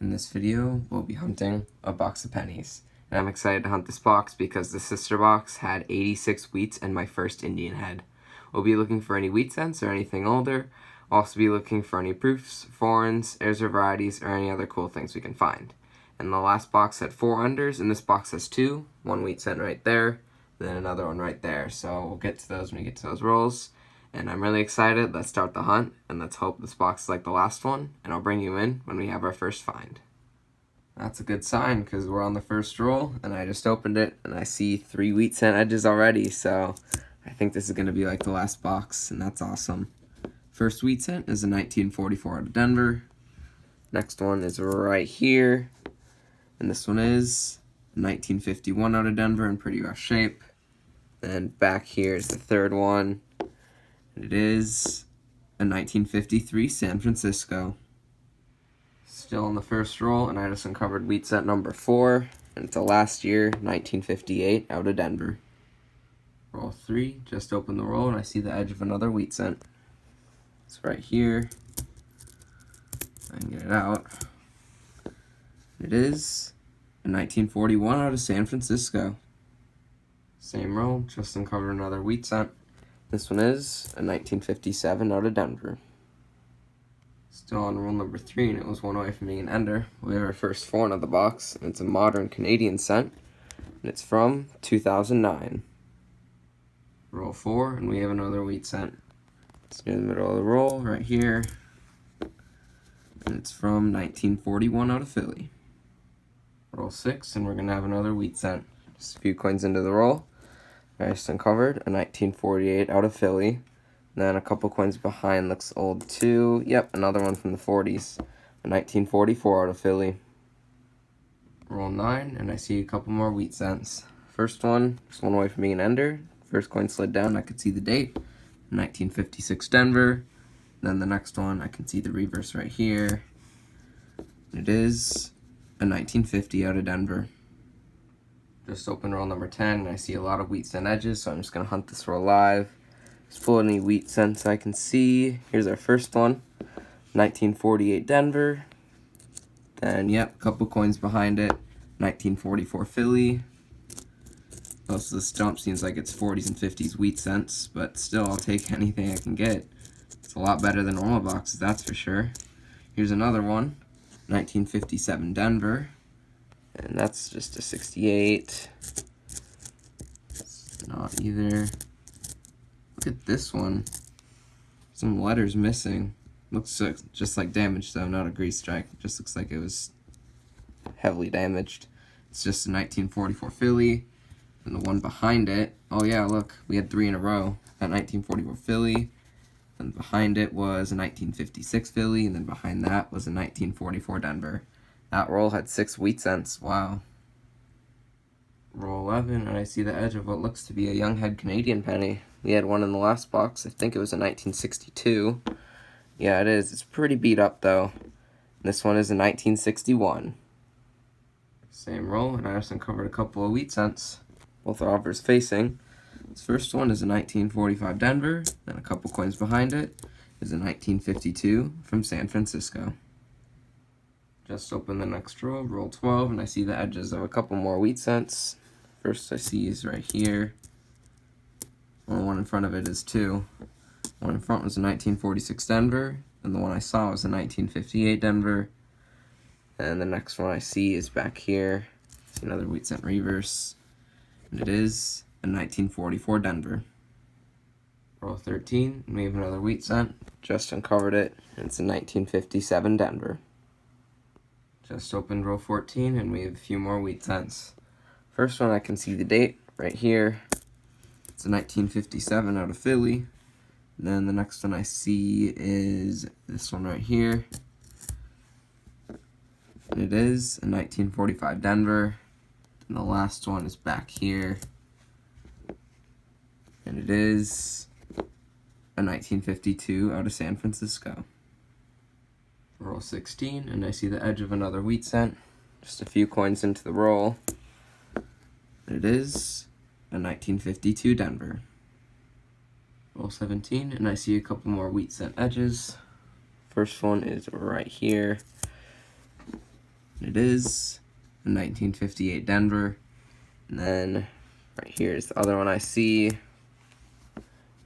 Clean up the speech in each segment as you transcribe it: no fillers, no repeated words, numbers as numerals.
In this video, we'll be hunting a box of pennies. And I'm excited to hunt this box because the sister box had 86 wheats and my first Indian head. We'll be looking for any wheat scents or anything older. We'll also be looking for any proofs, foreigns, airs or varieties, or any other cool things we can find. And the last box had 4 unders, and this box has 2. One wheat scent right there, then another one right there. So we'll get to those when we get to those rolls. And I'm really excited. Let's start the hunt, and let's hope this box is like the last one, and I'll bring you in when we have our first find. That's a good sign, because we're on the first roll, and I just opened it, and I see 3 wheat scent edges already, so I think this is going to be like the last box, and that's awesome. First wheat scent is a 1944 out of Denver. Next one is right here, and this one is a 1951 out of Denver in pretty rough shape. And back here is the third one. It is a 1953 San Francisco. Still in the first roll, and I just uncovered wheat scent number 4, and it's a last year 1958 out of Denver. Roll 3, just opened the roll, and I see the edge of another wheat scent. It's right here. I can get it out. It is a 1941 out of San Francisco. Same roll, just uncovered another wheat scent. This one is a 1957 out of Denver. Still on roll number 3, and it was one away from being an ender. We have our first foreign of the box, and it's a modern Canadian scent, and it's from 2009. Roll 4, and we have another wheat scent. It's near the middle of the roll, right here, and it's from 1941 out of Philly. Roll 6, and we're going to have another wheat scent. Just a few coins into the roll. I just uncovered a 1948 out of Philly. And then a couple coins behind looks old too. Yep, another one from the 40s. A 1944 out of Philly. Roll 9, and I see a couple more wheat scents. First one, just one away from being an ender. First coin slid down, I could see the date. 1956 Denver. Then the next one, I can see the reverse right here. It is a 1950 out of Denver. Just opened roll number 10, and I see a lot of wheat scent edges, so I'm just going to hunt this roll live. Just pull any wheat scents I can see. Here's our first one, 1948 Denver. Then, yep, a couple coins behind it, 1944 Philly. Most of the stump seems like it's 40s and 50s wheat scents, but still, I'll take anything I can get. It's a lot better than normal boxes, that's for sure. Here's another one, 1957 Denver. And that's just a 68. It's not either. Look at this one. Some letters missing. Looks just like damaged though, not a grease strike. It just looks like it was heavily damaged. It's just a 1944 Philly. And the one behind it, oh yeah, look, we had 3 in a row. That 1944 Philly. And behind it was a 1956 Philly. And then behind that was a 1944 Denver. That roll had 6 wheat scents. Wow. Roll 11, and I see the edge of what looks to be a young head Canadian penny. We had one in the last box. I think it was a 1962. Yeah, it is. It's pretty beat up, though. This one is a 1961. Same roll, and I just uncovered a couple of wheat scents. Both are offers facing. This first one is a 1945 Denver, and a couple coins behind it is a 1952 from San Francisco. Just open the next row, roll 12, and I see the edges of a couple more wheat scents. First I see is right here. Well, one in front of it is 2. One in front was a 1946 Denver, and the one I saw was a 1958 Denver. And the next one I see is back here. See another wheat scent reverse, and it is a 1944 Denver. Roll 13, and we have another wheat scent. Just uncovered it, and it's a 1957 Denver. Just opened row 14, and we have a few more wheat scents. First one, I can see the date right here. It's a 1957 out of Philly. Then the next one I see is this one right here. And it is a 1945 Denver. And the last one is back here. And it is a 1952 out of San Francisco. Roll 16, and I see the edge of another wheat scent. Just a few coins into the roll. It is a 1952 Denver. Roll 17, and I see a couple more wheat scent edges. First one is right here. It is a 1958 Denver. And then right here is the other one I see.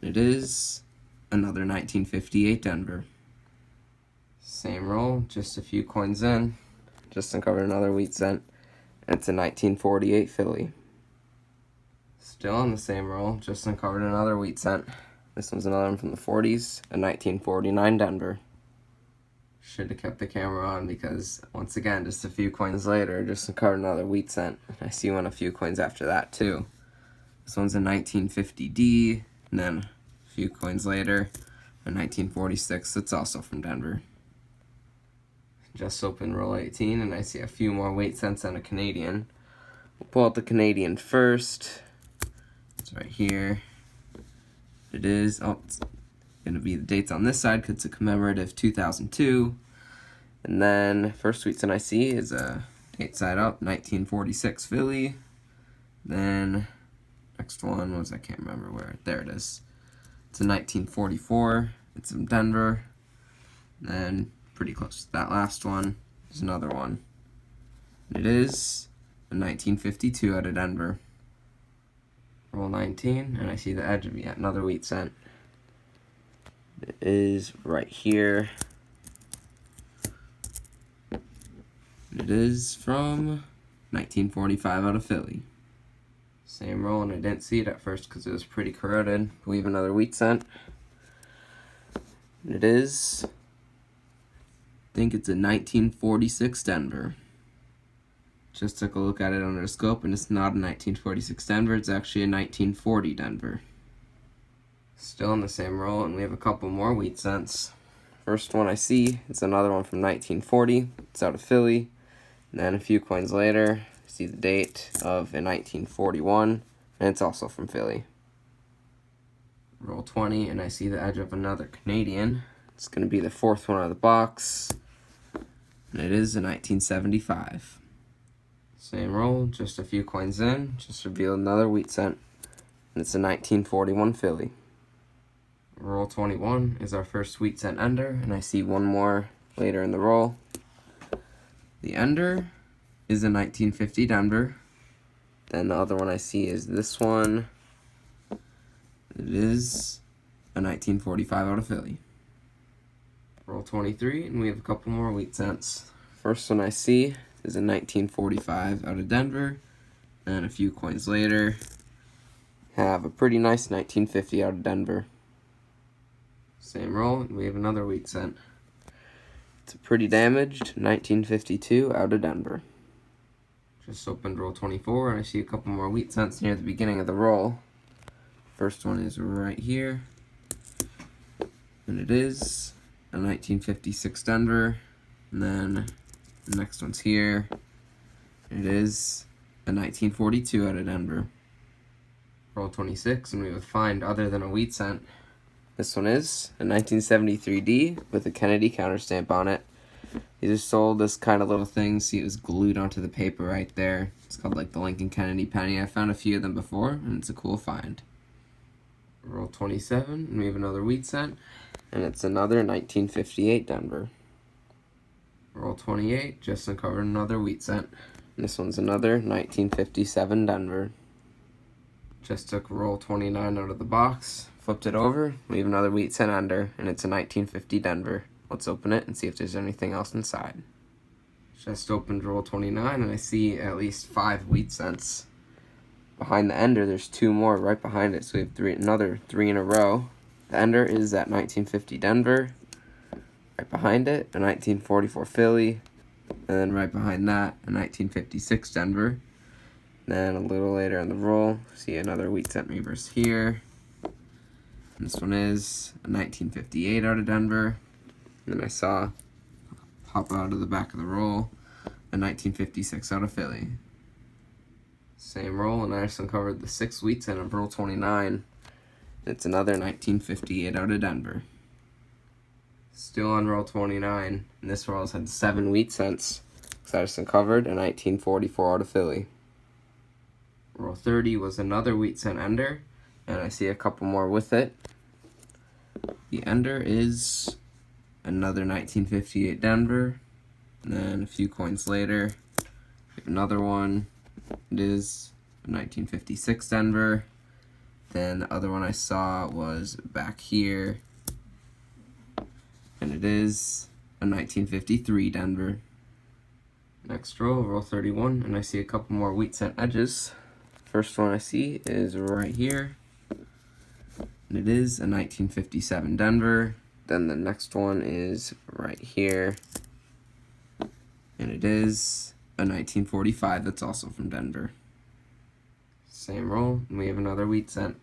It is another 1958 Denver. Same roll, just a few coins in. Just uncovered another wheat cent. And it's a 1948 Philly. Still on the same roll, just uncovered another wheat cent. This one's another one from the 40s, a 1949 Denver. Should have kept the camera on because, once again, just a few coins later, just uncovered another wheat cent. I see one a few coins after that, too. This one's a 1950D, and then a few coins later, a 1946 that's also from Denver. Just opened roll 18, and I see a few more wheat cents and a Canadian. We'll pull out the Canadian first. It's right here. It is, it's going to be the dates on this side because it's a commemorative 2002. And then first wheat cent I see is a date side up, 1946 Philly. Then next one was, I can't remember where, there it is. It's a 1944, it's from Denver. Then pretty close to that last one is another one. It is a 1952 out of Denver. Roll 19, and I see the edge of yet another wheat cent. It is right here. It is from 1945 out of Philly. Same roll, and I didn't see it at first because it was pretty corroded. We have another wheat cent. It is, I think it's a 1946 Denver. Just took a look at it under the scope, and it's not a 1946 Denver, it's actually a 1940 Denver. Still in the same roll, and we have a couple more wheat cents. First one I see, it's another one from 1940, it's out of Philly. And then a few coins later, I see the date of a 1941, and it's also from Philly. Roll 20, and I see the edge of another Canadian. It's going to be the fourth one out of the box, and it is a 1975. Same roll, just a few coins in, just revealed another wheat cent, and it's a 1941 Philly. Roll 21 is our first wheat cent ender, and I see one more later in the roll. The ender is a 1950 Denver. Then the other one I see is this one. It is a 1945 out of Philly. Roll 23, and we have a couple more wheat cents. First one I see is a 1945 out of Denver. And a few coins later, have a pretty nice 1950 out of Denver. Same roll, and we have another wheat cent. It's a pretty damaged 1952 out of Denver. Just opened roll 24, and I see a couple more wheat cents near the beginning of the roll. First one is right here, and it is a 1956 Denver. And then the next one's here. It is a 1942 out of Denver. Roll 26, and we would find other than a wheat cent. This one is a 1973D with a Kennedy counterstamp on it. These are sold as kind of little things. See, it was glued onto the paper right there. It's called like the Lincoln Kennedy penny. I found a few of them before, and it's a cool find. Roll 27, and we have another wheat cent, and it's another 1958 Denver. Roll 28, just uncovered another wheat cent. And this one's another 1957 Denver. Just took roll 29 out of the box, flipped it over, we have another wheat cent under, and it's a 1950 Denver. Let's open it and see if there's anything else inside. Just opened roll 29, and I see at least 5 wheat cents. Behind the ender, there's 2 more right behind it, so we have another 3 in a row. The ender is that 1950 Denver. Right behind it, a 1944 Philly. And then right behind that, a 1956 Denver. Then a little later in the roll, see another wheat cent reverse here. And this one is a 1958 out of Denver. And then I saw pop out of the back of the roll, a 1956 out of Philly. Same roll, and I just uncovered the 6 wheat cent of roll 29. It's another 1958 out of Denver. Still on roll 29, and this roll's had 7 wheat cents. So I just uncovered a 1944 out of Philly. Roll 30 was another wheat cent ender, and I see a couple more with it. The ender is another 1958 Denver. And then a few coins later, we have another one. It is a 1956 Denver. Then the other one I saw was back here, and it is a 1953 Denver. Next row, row 31, and I see a couple more wheat cent edges. First one I see is right here, and it is a 1957 Denver. Then the next one is right here, and it is a 1945 that's also from Denver. Same roll, and we have another wheat cent.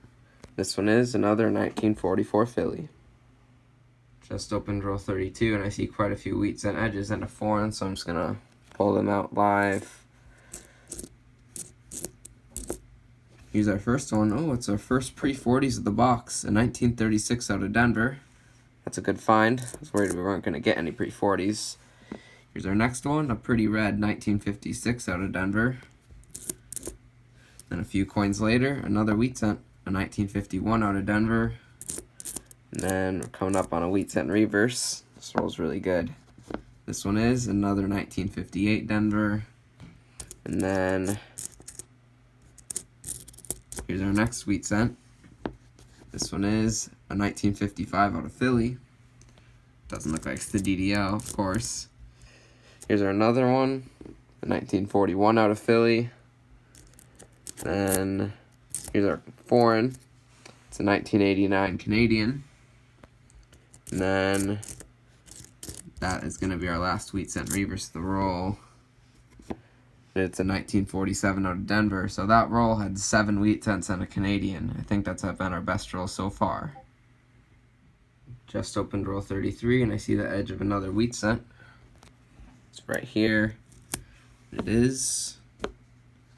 This one is another 1944 Philly. Just opened row 32, and I see quite a few wheat cent edges and a foreign, so I'm just gonna pull them out live. Here's our first one. Oh, it's our first pre-40s of the box, a 1936 out of Denver. That's a good find. I was worried we weren't gonna get any pre-40s. Here's our next one, a pretty red 1956 out of Denver. Then a few coins later, another wheat cent, a 1951 out of Denver. And then we're coming up on a wheat cent reverse. This roll's really good. This one is another 1958 Denver. And then here's our next wheat cent. This one is a 1955 out of Philly. Doesn't look like it's the DDO, of course. Here's our another one, a 1941 out of Philly. Then here's our foreign. It's a 1989 Canadian. And then that is going to be our last wheat cent reverse of the roll. It's a 1947 out of Denver. So that roll had 7 wheat cents and a Canadian. I think that's been our best roll so far. Just opened roll 33, and I see the edge of another wheat cent. It's right here. It is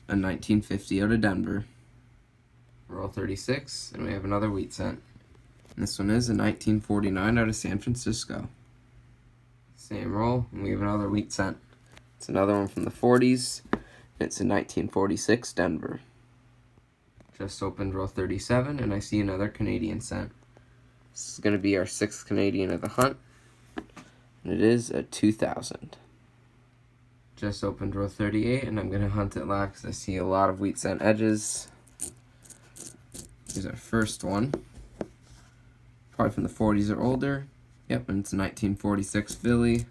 a 1950 out of Denver. Roll 36, and we have another wheat cent. And this one is a 1949 out of San Francisco. Same roll, and we have another wheat cent. It's another one from the 40s. It's a 1946 Denver. Just opened row 37, and I see another Canadian cent. This is going to be our 6th Canadian of the hunt, and it is a 2000. Just opened row 38, and I'm going to hunt it live because I see a lot of wheat cent edges. Here's our first one. Probably from the 40s or older. Yep, and it's a 1946 Philly.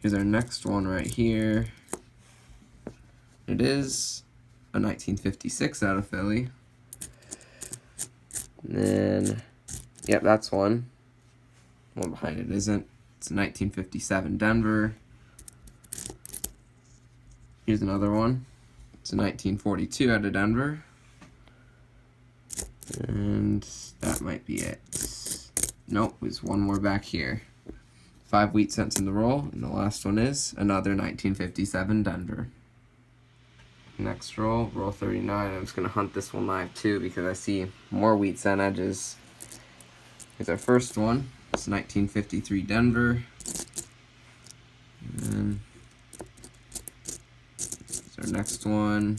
Here's our next one right here. It is a 1956 out of Philly. And then, yep, that's one. One behind it isn't. It's a 1957 Denver. Here's another one. It's a 1942 out of Denver. And that might be it. Nope, there's one more back here. 5 wheat cents in the roll, and the last one is another 1957 Denver. Next roll, roll 39. I'm just going to hunt this one live too because I see more wheat cent edges. Here's our first one. It's 1953 Denver. And then here's our next one.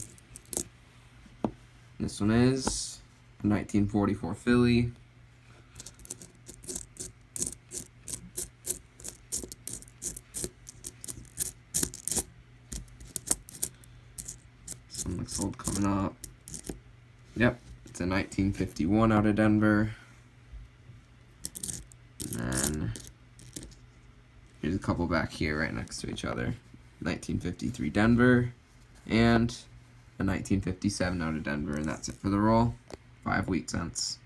This one is a 1944 Philly. This one looks old coming up. Yep, it's a 1951 out of Denver. And then here's a couple back here right next to each other. 1953 Denver and a 1957 out of Denver, and that's it for the roll. 5 wheat cents.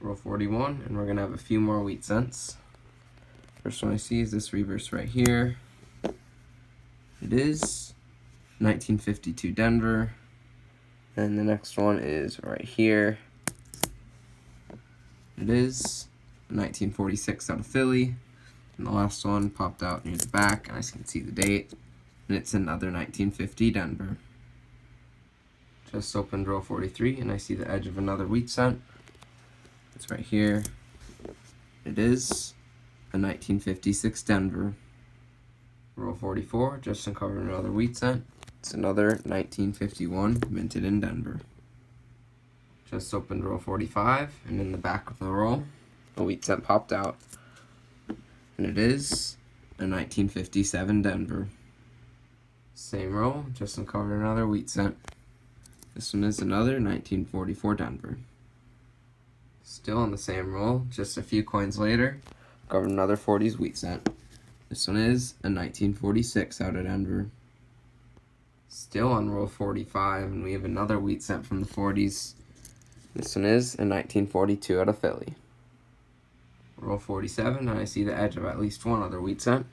Roll 41, and we're going to have a few more wheat cents. First one I see is this reverse right here. It is 1952 Denver. And the next one is right here. It is 1946 out of Philly. And the last one popped out near the back, and I can see the date. And it's another 1950 Denver. Just opened row 43, and I see the edge of another wheat cent. It's right here. It is a 1956 Denver. Row 44, just uncovered another wheat cent. It's another 1951 minted in Denver. Just opened row 45, and in the back of the roll, a wheat cent popped out. And it is a 1957 Denver. Same roll, just uncovered another wheat cent. This one is another 1944 Denver. Still on the same roll, just a few coins later, covered another 40s wheat cent. This one is a 1946 out of Denver. Still on roll 45, and we have another wheat cent from the 40s. This one is a 1942 out of Philly. Roll 47, and I see the edge of at least one other wheat cent.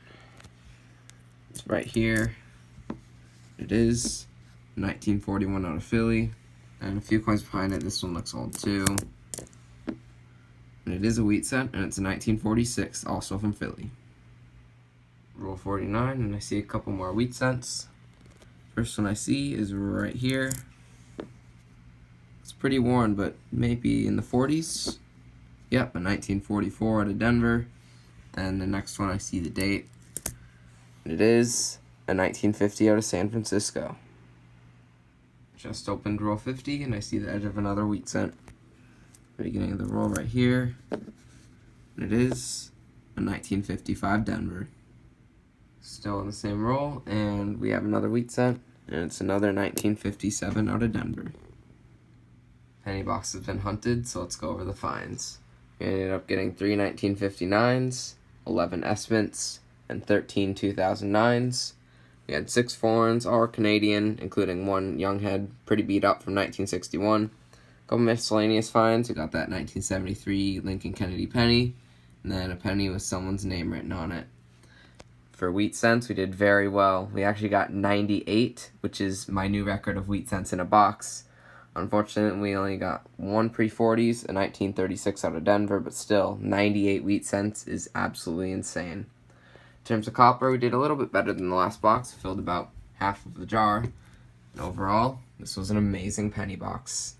It's right here. It is 1941 out of Philly, and a few coins behind it. This one looks old too. And it is a wheat cent, and it's a 1946, also from Philly. Roll 49, and I see a couple more wheat cents. First one I see is right here. It's pretty worn, but maybe in the 40s. Yep, a 1944 out of Denver. And the next one I see the date. And it is a 1950 out of San Francisco. Just opened roll 50, and I see the edge of another wheat cent. Beginning of the roll right here. And it is a 1955 Denver. Still in the same roll, and we have another wheat cent, and it's another 1957 out of Denver. Penny box has been hunted, so let's go over the finds. We ended up getting 3 1959s, 11 S-mints, and 13 2009s. We had 6 foreigns, all Canadian, including one Younghead, pretty beat up from 1961. A couple miscellaneous finds. We got that 1973 Lincoln Kennedy penny, and then a penny with someone's name written on it. For wheat cents, we did very well. We actually got 98, which is my new record of wheat cents in a box. Unfortunately, we only got 1 pre-40s, a 1936 out of Denver, but still, 98 wheat cents is absolutely insane. In terms of copper, we did a little bit better than the last box. We filled about half of the jar. And overall, this was an amazing penny box.